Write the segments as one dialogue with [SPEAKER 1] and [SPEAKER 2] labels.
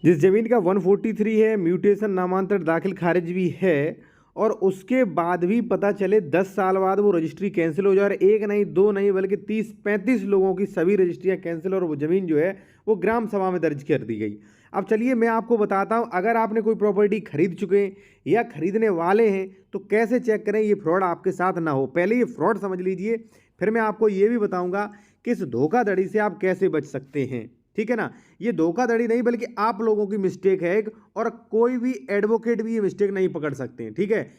[SPEAKER 1] जिस ज़मीन का 143 है, म्यूटेशन नामांतरण दाखिल खारिज भी है, और उसके बाद भी पता चले 10 साल बाद वो रजिस्ट्री कैंसिल हो जाए, और एक नहीं दो नहीं बल्कि 30-35 लोगों की सभी रजिस्ट्रियाँ कैंसिल, और वो ज़मीन जो है वो ग्राम सभा में दर्ज कर दी गई। अब चलिए मैं आपको बताता हूँ, अगर आपने कोई प्रॉपर्टी खरीद चुके हैं या खरीदने वाले हैं तो कैसे चेक करें ये फ्रॉड आपके साथ ना हो। पहले ये फ्रॉड समझ लीजिए, फिर मैं आपको ये भी बताऊँगा कि इस धोखाधड़ी से आप कैसे बच सकते हैं। ठीक है ना, ये धोखाधड़ी नहीं बल्कि आप लोगों की मिस्टेक है एक, और कोई भी एडवोकेट भी ये मिस्टेक नहीं पकड़ सकते हैं। ठीक है,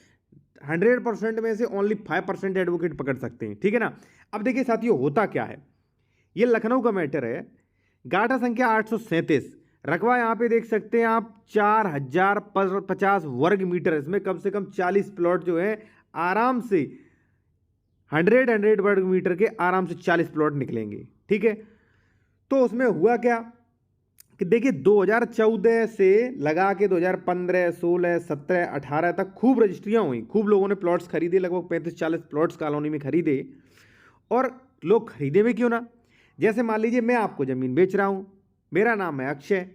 [SPEAKER 1] 100% में से ओनली 5% एडवोकेट पकड़ सकते हैं। ठीक है ना, अब देखिए साथियों होता क्या है, ये लखनऊ का मैटर है, गाटा संख्या 837, रकबा यहाँ पे देख सकते हैं आप 4050 वर्ग मीटर। इसमें कम से कम 40 प्लॉट जो है आराम से 100 वर्ग मीटर के आराम से 40 प्लॉट निकलेंगे। ठीक है, तो उसमें हुआ क्या कि देखिए 2014 से लगा के 2015, 16, 17, 18 तक खूब रजिस्ट्रियां हुई, खूब लोगों ने प्लॉट्स खरीदे, लगभग 35-40 प्लॉट्स कॉलोनी में खरीदे। और लोग खरीदे भी क्यों ना, जैसे मान लीजिए मैं आपको ज़मीन बेच रहा हूँ, मेरा नाम है अक्षय,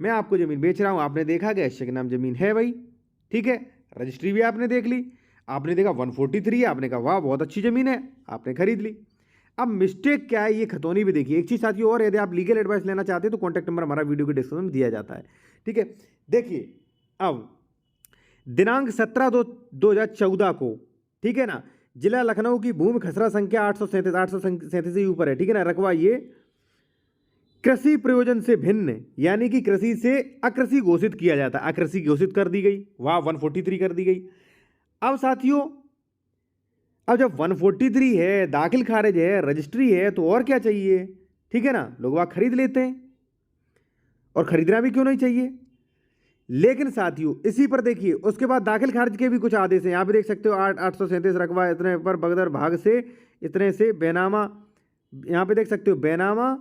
[SPEAKER 1] मैं आपको ज़मीन बेच रहा हूँ, आपने देखा कि अक्षय के नाम ज़मीन है भाई। ठीक है, रजिस्ट्री भी आपने देख ली, आपने देखा 143 है, आपने कहा वाह बहुत अच्छी ज़मीन है, आपने खरीद ली। अब मिस्टेक क्या है ये खतौनी भी देखिए। एक चीज़ साथियों और, यदि आप लीगल एडवाइस लेना चाहते हैं तो कॉन्टैक्ट नंबर हमारा वीडियो के डिस्क्रिप्शन में दिया जाता है। ठीक है, देखिए अब दिनांक 17/2/2014 को, ठीक है ना, जिला लखनऊ की भूमि खसरा संख्या 837 से ऊपर है। ठीक है ना, रकबा ये कृषि प्रयोजन से भिन्न यानी कि कृषि से अकृषि घोषित किया जाता है, अकृषि घोषित कर दी गई, वहां 143 कर दी गई। अब साथियों, अब जब 143 है, दाखिल खारिज है, रजिस्ट्री है, तो और क्या चाहिए। ठीक है ना, लोग वहां खरीद लेते हैं, और खरीदना भी क्यों नहीं चाहिए। लेकिन साथियों इसी पर देखिए उसके बाद दाखिल खारिज के भी कुछ आदेश हैं, यहां पे देख सकते हो 837 रकबा इतने पर बगदर भाग से इतने से बैनामा, यहां पे देख सकते हो बैनामा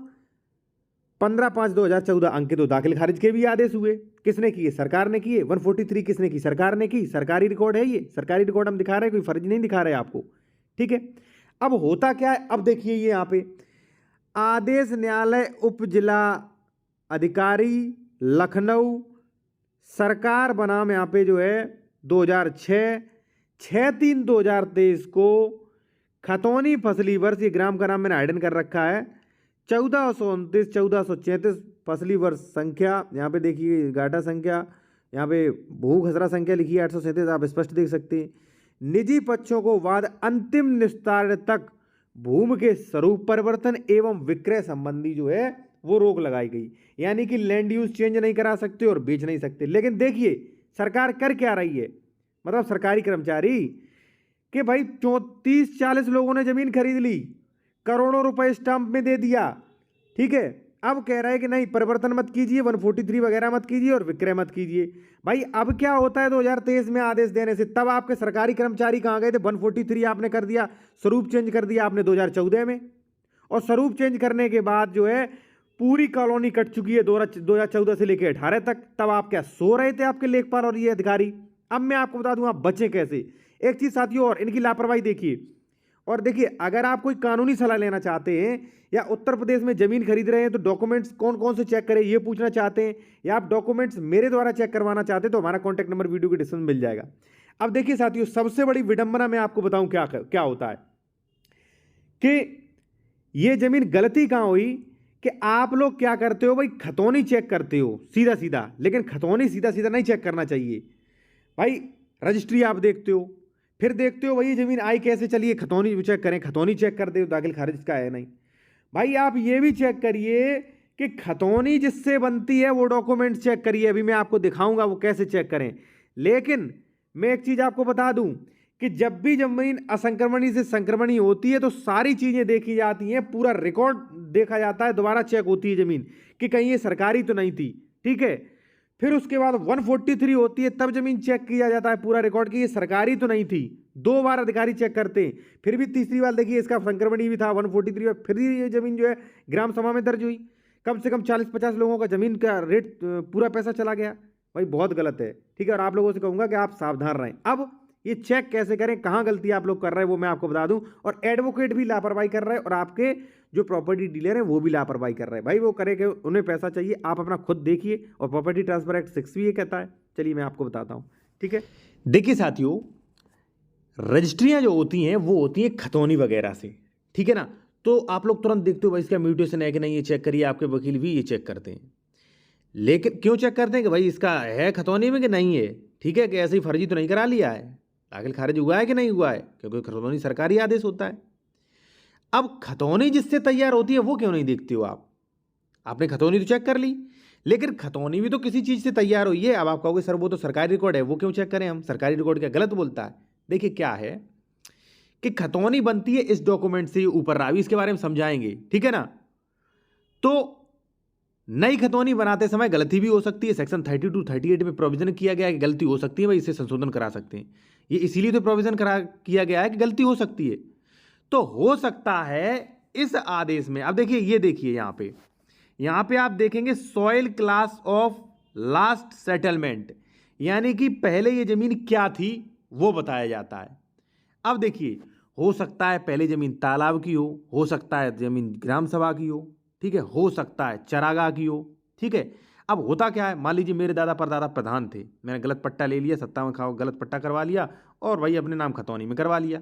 [SPEAKER 1] 15/5/2014 अंकित। तो दाखिल खारिज के भी आदेश हुए, किसने किए, सरकार ने किए। 143 किसने की, सरकार ने की, सरकारी रिकॉर्ड है, ये सरकारी रिकॉर्ड हम दिखा रहे हैं, कोई फर्जी नहीं दिखा रहे आपको। ठीक है, अब होता क्या है, अब देखिए ये यहाँ पे आदेश न्यायालय उप जिला अधिकारी लखनऊ सरकार बनाम यहाँ पे जो है 2006 6/3/2023 को खतौनी फसली वर्ष, ये ग्राम का नाम मैंने हाइडन कर रखा है, 1429 1434 फसली वर्ष संख्या, यहाँ पे देखिए गाटा संख्या, यहाँ पे भू खसरा संख्या लिखी है 837, आप स्पष्ट देख सकते हैं। निजी पक्षों को वाद अंतिम निस्तारण तक भूमि के स्वरूप परिवर्तन एवं विक्रय संबंधी जो है वो रोक लगाई गई, यानी कि लैंड यूज चेंज नहीं करा सकते और बेच नहीं सकते। लेकिन देखिए सरकार कर क्या रही है, मतलब सरकारी कर्मचारी, कि भाई 34-40 लोगों ने जमीन खरीद ली, करोड़ों रुपए स्टाम्प में दे दिया। ठीक है, अब कह रहा है कि नहीं परिवर्तन मत कीजिए, 143 वगैरह मत कीजिए और विक्रय मत कीजिए। भाई अब क्या होता है 2023 में आदेश देने से, तब आपके सरकारी कर्मचारी कहाँ गए थे। 143 आपने कर दिया, स्वरूप चेंज कर दिया आपने 2014 में, और स्वरूप चेंज करने के बाद जो है पूरी कॉलोनी कट चुकी है 2014 से लेकर 18 तक। तब आप क्या सो रहे थे आपके लेखपाल और ये अधिकारी। अब मैं आपको बता दूं आप बचें कैसे। एक चीज साथियों और, इनकी लापरवाही देखिए, और देखिए अगर आप कोई कानूनी सलाह लेना चाहते हैं या उत्तर प्रदेश में जमीन खरीद रहे हैं तो डॉक्यूमेंट्स कौन कौन से चेक करें ये पूछना चाहते हैं, या आप डॉक्यूमेंट्स मेरे द्वारा चेक करवाना चाहते हैं तो हमारा कॉन्टैक्ट नंबर वीडियो के डिस्क्रिप्शन में मिल जाएगा। अब देखिए साथियों सबसे बड़ी विडंबना मैं आपको बताऊं क्या क्या होता है कि ये जमीन गलती कहां हुई कि आप लोग क्या करते हो भाई, खतौनी चेक करते हो सीधा सीधा, लेकिन खतौनी सीधा सीधा नहीं चेक करना चाहिए भाई। रजिस्ट्री आप देखते हो, फिर देखते हो भाई ये जमीन आई कैसे, चलिए खतौनी चेक करें, खतौनी चेक कर दे दाखिल खारिज का है नहीं। भाई आप ये भी चेक करिए कि खतौनी जिससे बनती है वो डॉक्यूमेंट चेक करिए, अभी मैं आपको दिखाऊंगा वो कैसे चेक करें। लेकिन मैं एक चीज आपको बता दूं कि जब भी जमीन असंक्रमणी से संक्रमणी होती है तो सारी चीजें देखी जाती हैं, पूरा रिकॉर्ड देखा जाता है, दोबारा चेक होती है जमीन कि कहीं ये सरकारी तो नहीं थी। ठीक है, फिर उसके बाद 143 होती है, तब जमीन चेक किया जाता है पूरा रिकॉर्ड कि ये सरकारी तो नहीं थी। 2 बार अधिकारी चेक करते हैं, फिर भी तीसरी बार देखिए इसका संक्रमणी भी था 143 में, फिर ये जमीन जो है ग्राम सभा में दर्ज हुई। कम से कम 40-50 लोगों का जमीन का रेट पूरा पैसा चला गया। भाई बहुत गलत है। ठीक है, और आप लोगों से कहूंगा कि आप सावधान रहें। अब ये चेक कैसे करें, कहां गलती आप लोग कर रहे हैं वो मैं आपको बता दूं, और एडवोकेट भी लापरवाही कर रहे हैं और आपके जो प्रॉपर्टी डीलर है वो भी लापरवाही कर रहे हैं। भाई वो करेंगे, उन्हें पैसा चाहिए, आप अपना खुद देखिए। और प्रॉपर्टी ट्रांसफर एक्ट 6 भी ये कहता है। चलिए मैं आपको बताता हूँ, ठीक है। देखिए साथियों, रजिस्ट्रियाँ जो होती हैं वो होती हैं खतौनी वगैरह से, ठीक है ना। तो आप लोग तुरंत देखते हो भाई इसका म्यूटेशन है कि नहीं, ये चेक करिए। आपके वकील भी ये चेक करते हैं। लेकिन क्यों चेक करते हैं कि भाई इसका है खतौनी में कि नहीं है, ठीक है, कि ऐसे ही फर्जी तो नहीं करा लिया है, दाखिल खारिज हुआ है कि नहीं हुआ है, क्योंकि खतौनी सरकारी आदेश होता है। अब खतौनी जिससे तैयार होती है वो क्यों नहीं देखते हो आप? आपने खतौनी तो चेक कर ली, लेकिन खतौनी भी तो किसी चीज़ से तैयार हुई है। अब आप कहोगे सर वो तो सरकारी रिकॉर्ड है, वो क्यों चेक करें हम, सरकारी रिकॉर्ड क्या गलत बोलता है? देखिए क्या है कि खतौनी बनती है इस डॉक्यूमेंट से ऊपर, अभी इसके बारे में समझाएंगे, ठीक है ना। तो नई खतौनी बनाते समय गलती भी हो सकती है। सेक्शन 32, 38 में प्रोविजन किया गया है कि गलती हो सकती है, भाई इससे संशोधन करा सकते हैं। ये इसीलिए तो प्रोविजन किया गया है कि गलती हो सकती है। तो हो सकता है इस आदेश में, अब देखिए, ये देखिए यहाँ पे आप देखेंगे soil class of last settlement, यानी कि पहले ये जमीन क्या थी वो बताया जाता है। अब देखिए, हो सकता है पहले जमीन तालाब की हो सकता है जमीन ग्राम सभा की हो, ठीक है, हो सकता है चरागाह की हो, ठीक है। अब होता क्या है, मान लीजिए मेरे दादा परदादा प्रधान थे, मैंने गलत पट्टा ले लिया, 57 खाओ गलत पट्टा करवा लिया और भाई अपने नाम खतौनी में करवा लिया।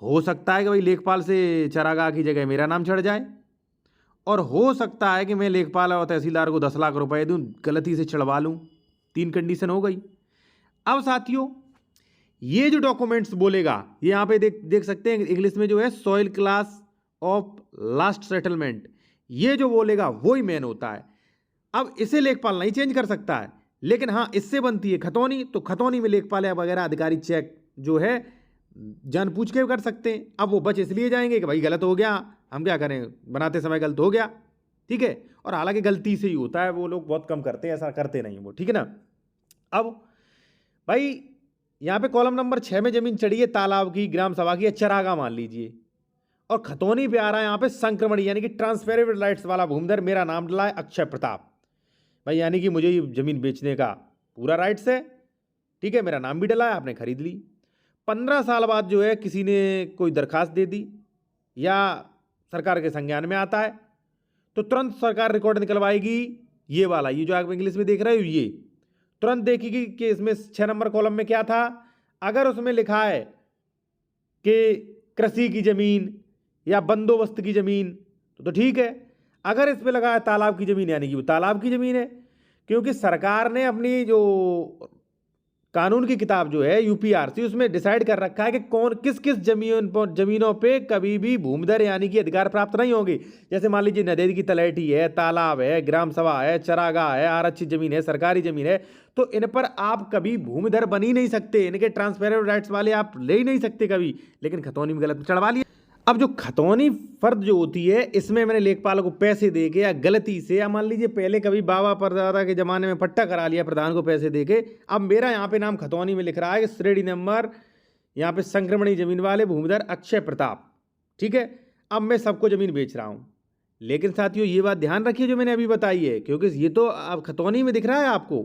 [SPEAKER 1] हो सकता है कि भाई लेखपाल से चरागाह की जगह मेरा नाम चढ़ जाए, और हो सकता है कि मैं लेखपाल और तहसीलदार को 10 लाख रुपए दूं, गलती से चढ़वा लूं। 3 कंडीशन हो गई। अब साथियों, ये जो डॉक्यूमेंट्स बोलेगा, ये यहाँ पे देख सकते हैं इंग्लिश में जो है soil class of last settlement, ये जो बोलेगा वही मेन होता है। अब इसे लेखपाल नहीं चेंज कर सकता है, लेकिन हाँ इससे बनती है खतौनी, तो खतौनी में लेखपाल या वगैरह अधिकारी चेक जो है जानबूझ के कर सकते हैं। अब वो बच इसलिए जाएंगे कि भाई गलत हो गया, हम क्या करें, बनाते समय गलत हो गया, ठीक है। और हालांकि गलती से ही होता है, वो लोग बहुत कम करते हैं, ऐसा करते नहीं वो, ठीक है ना। अब भाई यहाँ पे कॉलम नंबर 6 में जमीन चढ़ी है तालाब की, ग्राम सभा की या चरागाह मान लीजिए, और खतौनी पे आ रहा है यहाँ पे संक्रमणी यानी कि ट्रांसफरेबल राइट्स वाला भूमिधर, मेरा नाम डला है अक्षय प्रताप। भाई यानी कि मुझे ये जमीन बेचने का पूरा राइट्स है, ठीक है, मेरा नाम भी डला है, आपने खरीद ली। 15 साल बाद जो है किसी ने कोई दरखास्त दे दी या सरकार के संज्ञान में आता है, तो तुरंत सरकार रिकॉर्ड निकलवाएगी, ये वाला, ये जो आप इंग्लिश में देख रहे हो, ये तुरंत देखेगी कि इसमें 6 नंबर कॉलम में क्या था। अगर उसमें लिखा है कि कृषि की जमीन या बंदोबस्त की जमीन तो ठीक है। अगर इस पे लगा है तालाब की जमीन, यानी कि वो तालाब की जमीन है, क्योंकि सरकार ने अपनी जो कानून की किताब जो है यूपीआरसी, उसमें डिसाइड कर रखा है कि कौन किस किस जमीनों पे कभी भी भूमिधर यानी कि अधिकार प्राप्त नहीं होंगे। जैसे मान लीजिए नदी की तलहटी है, तालाब है, ग्राम सभा है, चरागाह है, आरक्षित जमीन है, सरकारी जमीन है, तो इन पर आप कभी भूमिधर बन ही नहीं सकते, इनके ट्रांसफरेबल राइट्स वाले आप ले ही नहीं सकते कभी। लेकिन खतौनी में गलत चढ़वा लिया। अब जो खतौनी फर्द जो होती है, इसमें मैंने लेखपाल को पैसे दे के या गलती से, या मान लीजिए पहले कभी बाबा परदादा के ज़माने में पट्टा करा लिया प्रधान को पैसे दे के, अब मेरा यहाँ पे नाम खतौनी में लिख रहा है कि श्रेणी नंबर यहाँ पे संक्रमणी जमीन वाले भूमिधर अक्षय प्रताप, ठीक है। अब मैं सबको ज़मीन बेच रहा हूँ, लेकिन साथियों ये बात ध्यान रखिए जो मैंने अभी बताई है, क्योंकि ये तो अब खतौनी में दिख रहा है आपको।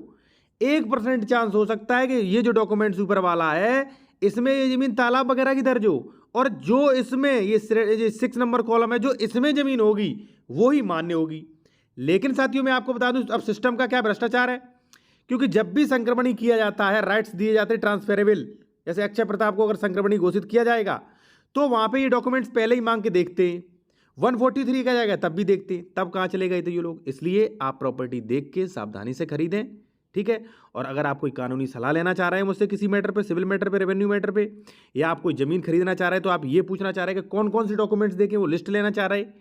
[SPEAKER 1] 1% चांस हो सकता है कि ये जो डॉक्यूमेंट्स ऊपर वाला है इसमें ये जमीन तालाब वगैरह की दर्ज हो, और जो इसमें ये 6 नंबर कॉलम है जो इसमें जमीन होगी वो ही मान्य होगी। लेकिन साथियों मैं आपको बता दूं अब सिस्टम का क्या भ्रष्टाचार है, क्योंकि जब भी संक्रमणी किया जाता है, राइट्स दिए जाते हैं ट्रांसफरेबल, जैसे अक्षय प्रताप को अगर संक्रमणी घोषित किया जाएगा तो वहां पे ये डॉक्यूमेंट्स पहले ही मांग के देखते हैं। 143 का जाएगा तब भी देखते हैं, तब कहाँ चले गए थे ये लोग। इसलिए आप प्रॉपर्टी देख के सावधानी से खरीदें, ठीक है। और अगर आप कोई कानूनी सलाह लेना चाह रहे हैं मुझसे किसी मैटर पे, सिविल मैटर पे, रेवेन्यू मैटर पे, या आप कोई ज़मीन खरीदना चाह रहे हैं, तो आप ये पूछना चाह रहे हैं कि कौन कौन से डॉक्यूमेंट्स देखें, वो लिस्ट लेना चाह रहे हैं,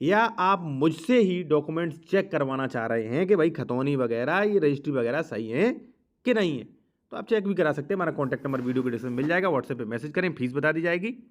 [SPEAKER 1] या आप मुझसे ही डॉक्यूमेंट्स चेक करवाना चाह रहे हैं कि भाई खतौनी वगैरह ये रजिस्ट्री वगैरह सही है कि नहीं है, तो आप चेक भी करा सकते हैं। हमारा कॉन्टैक्ट नंबर वीडियो के डिस्क्रिप्शन में मिल जाएगा, व्हाट्सएप पर मैसेज करें, फीस बता दी जाएगी।